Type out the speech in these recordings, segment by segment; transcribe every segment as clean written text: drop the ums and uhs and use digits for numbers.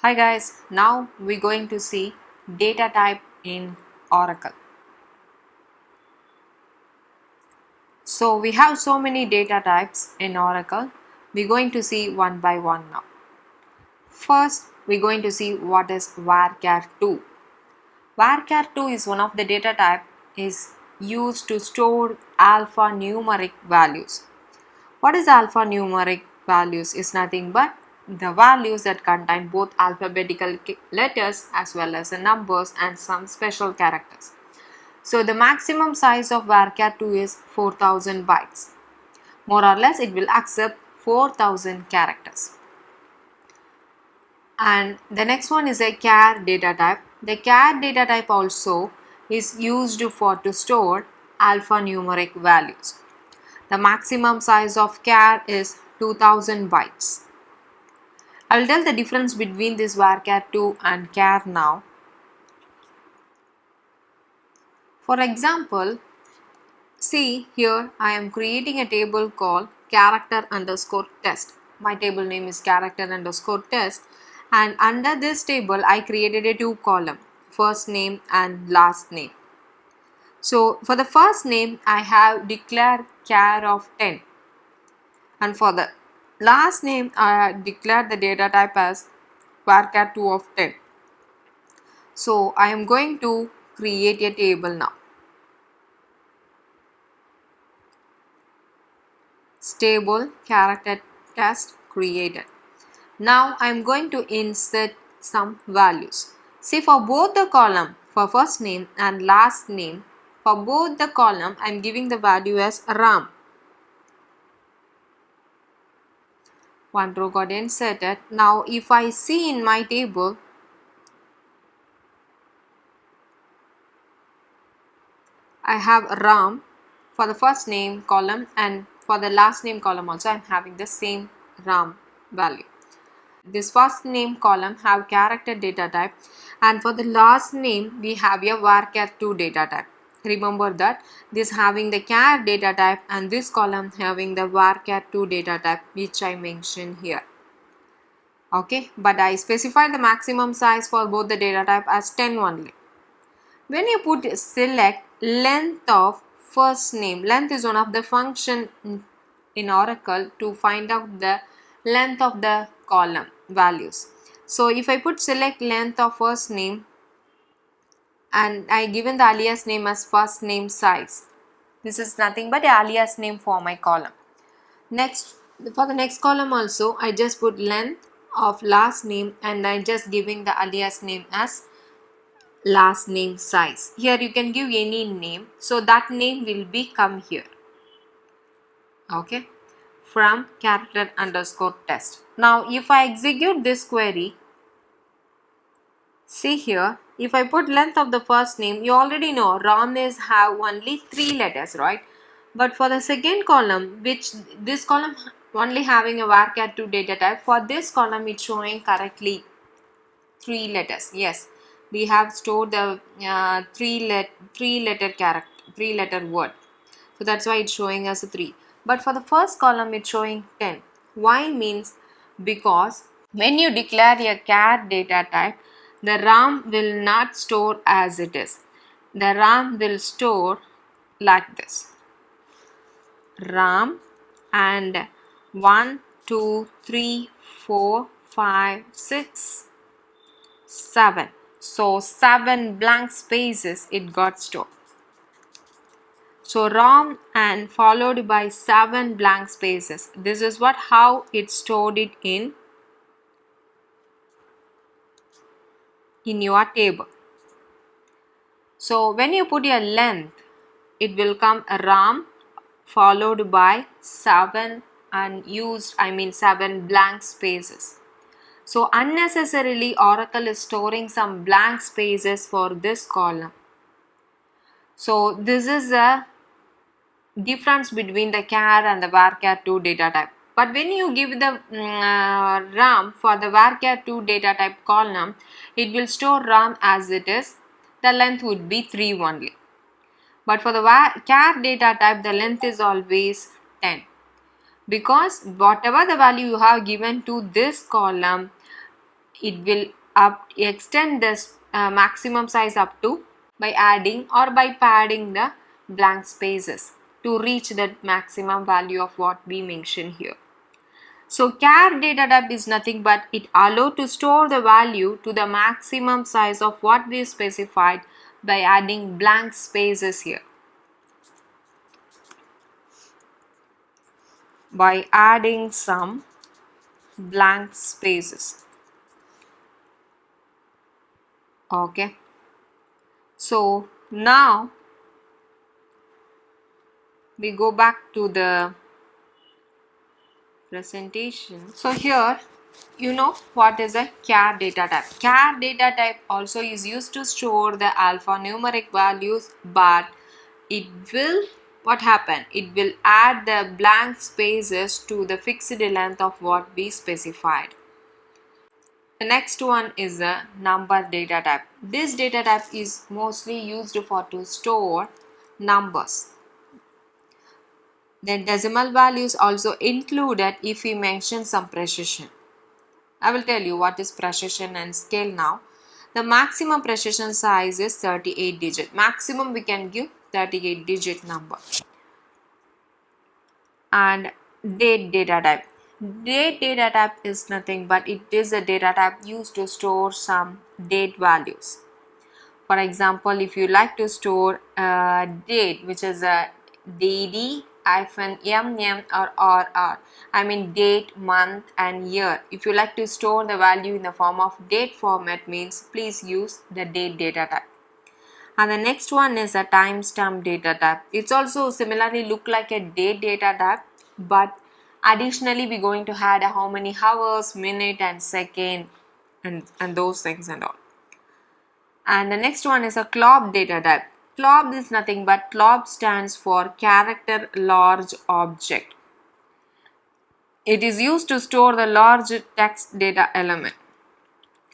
Hi guys, now we're going to see data type in Oracle. So we have so many data types in Oracle. We're going to see one by one now. First, we're going to see what is varchar2. Varchar2 is one of the data type is used to store alphanumeric values. What is alphanumeric values is nothing but the values that contain both alphabetical letters as well as the numbers and some special characters. So the maximum size of varchar2 is 4000 bytes. More or less it will accept 4000 characters. And the next one is a char data type. The char data type also is used for to store alphanumeric values. The maximum size of char is 2000 bytes. I will tell the difference between this varchar2 and char now. For example, see here I am creating a table called character underscore test. My table name is character underscore test, and under this table I created a two column, first name and last name. So for the first name I have declared char of 10, and for the last name I declared the data type as varchar2 of 10. So I am going to create a table now. Table character test created. Now I am going to insert some values. See, for both the column, for first name and last name, for both the column I am giving the value as Ram. One row got inserted. Now if I see in my table, I have Ram for the first name column, and for the last name column also I am having the same Ram value. This first name column have character data type, and for the last name we have a varchar2 data type. Remember that this having the char data type and this column having the varchar2 data type, which I mentioned here. Okay, but I specified the maximum size for both the data type as 10 only. When you put select length of first name, length is one of the function in Oracle to find out the length of the column values. So if I put select length of first name and I given the alias name as first name size, this is nothing but the alias name for my column. Next, for the next column also I just put length of last name and I just giving the alias name as last name size. Here you can give any name, so that name will be come here. Okay, from character underscore test. Now if I execute this query, see here, if I put length of the first name, you already know Ram is have only 3 letters, right? But for the second column, which this column only having a varchar2 data type, for this column it's showing correctly 3 letters. Yes, we have stored the 3 letter word, so that's why it's showing us a 3. But for the first column it's showing 10. Why? Means because when you declare a char data type, the RAM will not store as it is. The RAM will store like this, RAM and 1 2 3 4 5 6 7. So 7 blank spaces it got stored. So ROM and followed by 7 blank spaces. This is what how it stored it in your table. So when you put your length, it will come RAM followed by 7 unused, 7 blank spaces. So unnecessarily Oracle is storing some blank spaces for this column. So this is a difference between the char and the varchar2 data type. But when you give the RAM for the varchar2 data type column, it will store RAM as it is. The length would be 3 only. But for the char data type, the length is always 10. Because whatever the value you have given to this column, it will extend this maximum size up to by adding or by padding the blank spaces to reach the maximum value of what we mentioned here. So char data type is nothing but it allows to store the value to the maximum size of what we specified by adding blank spaces here. By adding some blank spaces. Okay. So now we go back to the presentation. So here you know what is a char data type. Char data type also is used to store the alphanumeric values, but it will what happen? It will add the blank spaces to the fixed length of what we specified. The next one is a number data type. This data type is mostly used for to store numbers. Then decimal values also included if we mention some precision. I will tell you what is precision and scale now. The maximum precision size is 38 digit. Maximum we can give 38 digit number. And date data type. Date data type is nothing but it is a data type used to store some date values. For example, if you like to store a date which is a DD -MM or RR, I mean date, month and year. If you like to store the value in the form of date format means please use the date data type. And the next one is a timestamp data type. It's also similarly look like a date data type, but additionally we're going to add how many hours, minute and second and those things and all. And the next one is a CLOB data type. CLOB is nothing but CLOB stands for character large object. It is used to store the large text data element.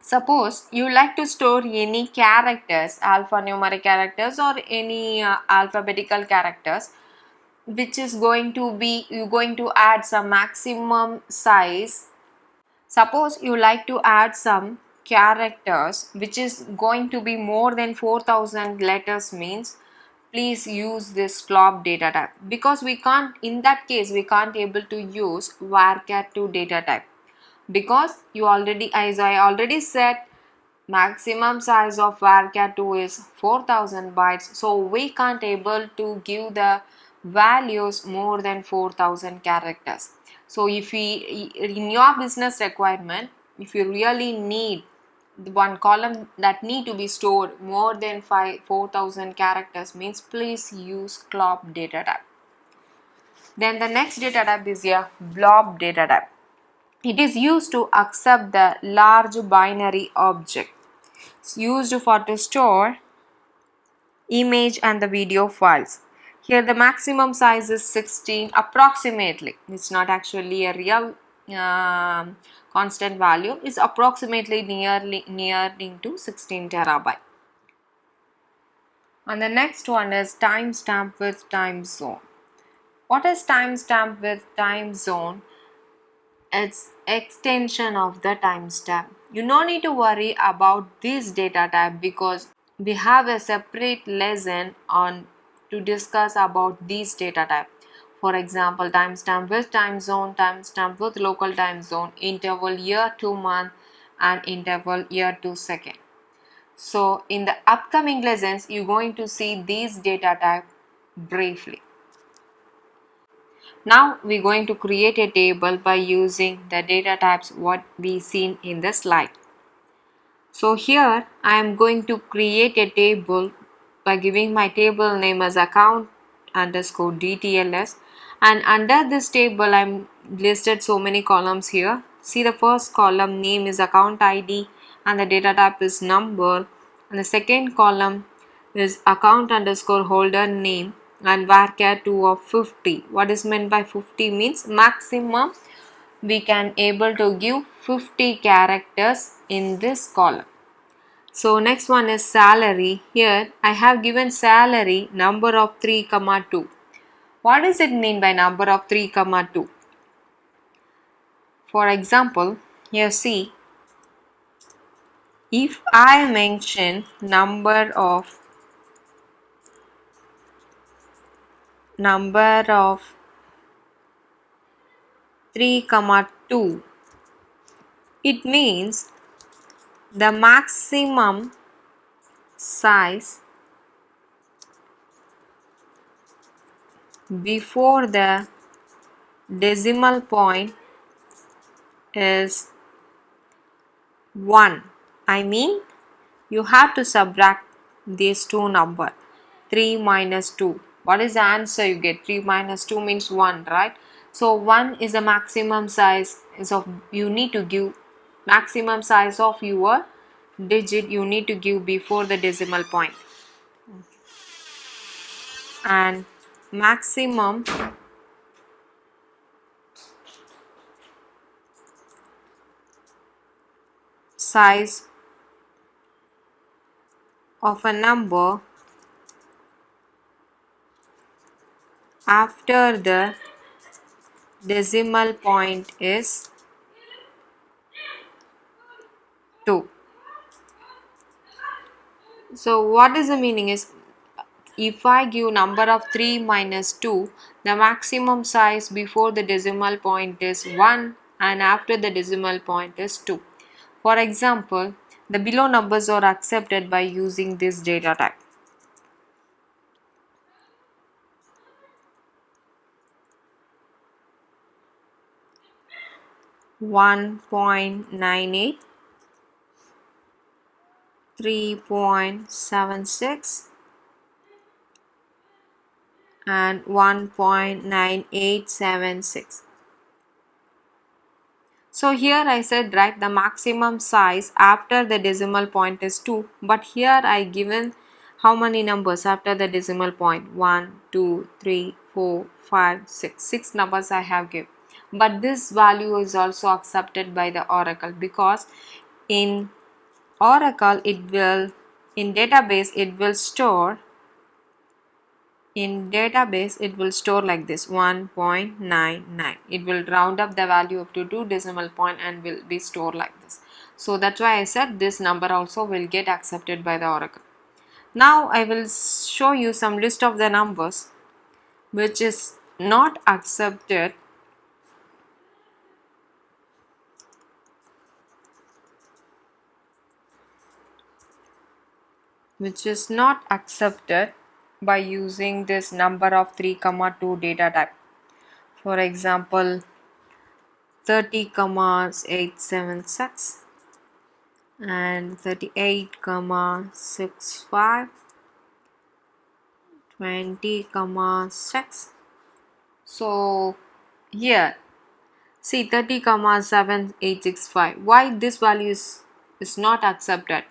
Suppose you like to store any characters, alphanumeric characters or any alphabetical characters, which is going to be, you're going to add some maximum size. Suppose you like to add some characters which is going to be more than 4000 letters means please use this CLOB data type, because we can't, in that case we can't able to use varchar2 data type, because you already, as I already said, maximum size of varchar2 is 4000 bytes, so we can't able to give the values more than 4000 characters. So if we, in your business requirement, if you really need one column that need to be stored more than 4000 characters means please use CLOB data type. Then the next data type is a blob data type. It is used to accept the large binary object. It's used for to store image and the video files. Here the maximum size is 16 approximately. It's not actually a real constant value. It's approximately nearing to 16 terabyte. And the next one is timestamp with time zone. What is timestamp with time zone? It's extension of the timestamp. You no need to worry about this data type because we have a separate lesson on to discuss about these data type. For example, timestamp with time zone, timestamp with local time zone, interval year to month and interval year to second. So in the upcoming lessons you're going to see these data type briefly. Now we're going to create a table by using the data types what we seen in the slide. So here I am going to create a table by giving my table name as account underscore DTLS, and under this table I'm listed so many columns here. See, the first column name is account ID and the data type is number, and the second column is account underscore holder name and varchar2 of 50. What is meant by 50 means maximum we can able to give 50 characters in this column. So next one is salary. Here I have given salary number of 3, 2. What does it mean by number of 3, 2? For example, here see, if I mention number of 3 comma 2, it means the maximum size before the decimal point is 1. I mean, you have to subtract these two numbers, 3 minus 2. What is the answer you get? 3 minus 2 means 1, right? So 1 is the maximum size you need to give maximum size of your digit you need to give before the decimal point. And maximum size of a number after the decimal point is 2. So what is the meaning is, if I give number of 3 minus 2, the maximum size before the decimal point is 1 and after the decimal point is 2. For example, the below numbers are accepted by using this data type. 1.98, 3.76 and 1.9876. So here I said, right, the maximum size after the decimal point is 2, but here I given how many numbers after the decimal point? 1, 2, 3, 4, 5, 6. 6 numbers I have given. But this value is also accepted by the Oracle, because in Oracle in database it will store like this, 1.99. It will round up the value up to 2 decimal point and will be stored like this. So that's why I said this number also will get accepted by the Oracle. Now I will show you some list of the numbers which is not accepted by using this number of 3 comma 2 data type. For example, 30,876 and 38,65, 20,6. So here see 30,7865. Why this value is not accepted?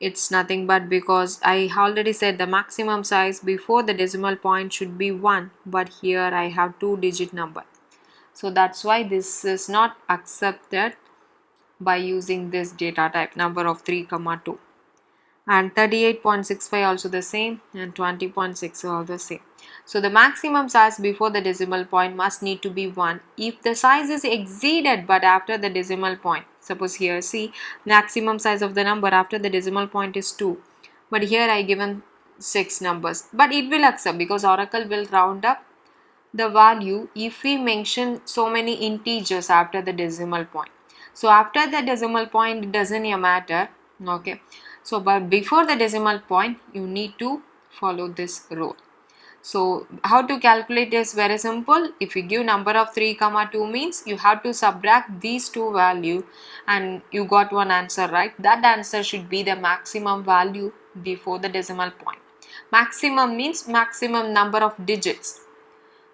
It's nothing but because I already said the maximum size before the decimal point should be 1, but here I have 2-digit number. So that's why this is not accepted by using this data type, number of 3 comma 2. And 38.65 also the same, and 20.6 all the same. So the maximum size before the decimal point must need to be 1. If the size is exceeded but after the decimal point, suppose here see maximum size of the number after the decimal point is 2, but here I given 6 numbers, but it will accept because Oracle will round up the value if we mention so many integers after the decimal point. So after the decimal point it doesn't matter, okay. So but before the decimal point you need to follow this rule. So how to calculate is very simple. If you give number of 3 comma 2 means you have to subtract these two value and you got one answer, right? That answer should be the maximum value before the decimal point. Maximum means maximum number of digits.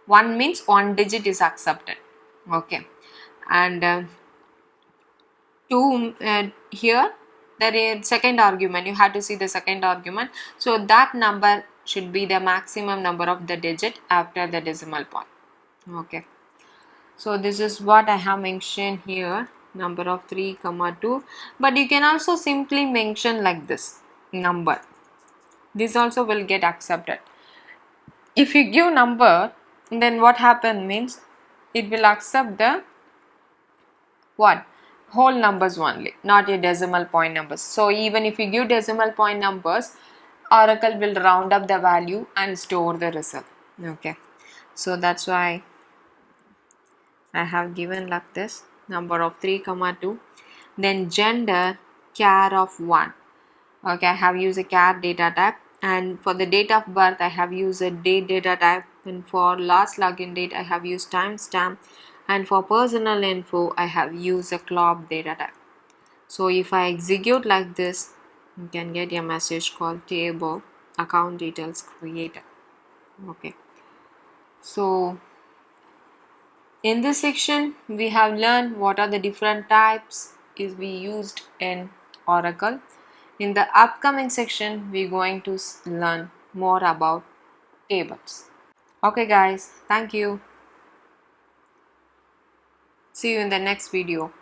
1 means 1 digit is accepted, okay. And 2 here the second argument, you have to see the second argument. So that number should be the maximum number of the digit after the decimal point, okay. So this is what I have mentioned here, number of 3 comma 2, but you can also simply mention like this number. This also will get accepted. If you give number, then what happen means it will accept the what? whole numbers only, not your decimal point numbers. So even if you give decimal point numbers, Oracle will round up the value and store the result. Okay, so that's why I have given like this, number of 3 comma 2, then gender char of 1. Okay, I have used a char data type, and for the date of birth I have used a date data type, and for last login date I have used timestamp, and for personal info I have used a clock data type. So if I execute like this, you can get a message called table account details created. Okay, so in this section we have learned what are the different types is we used in Oracle. In the upcoming section we're going to learn more about tables. Okay guys, thank you. See you in the next video.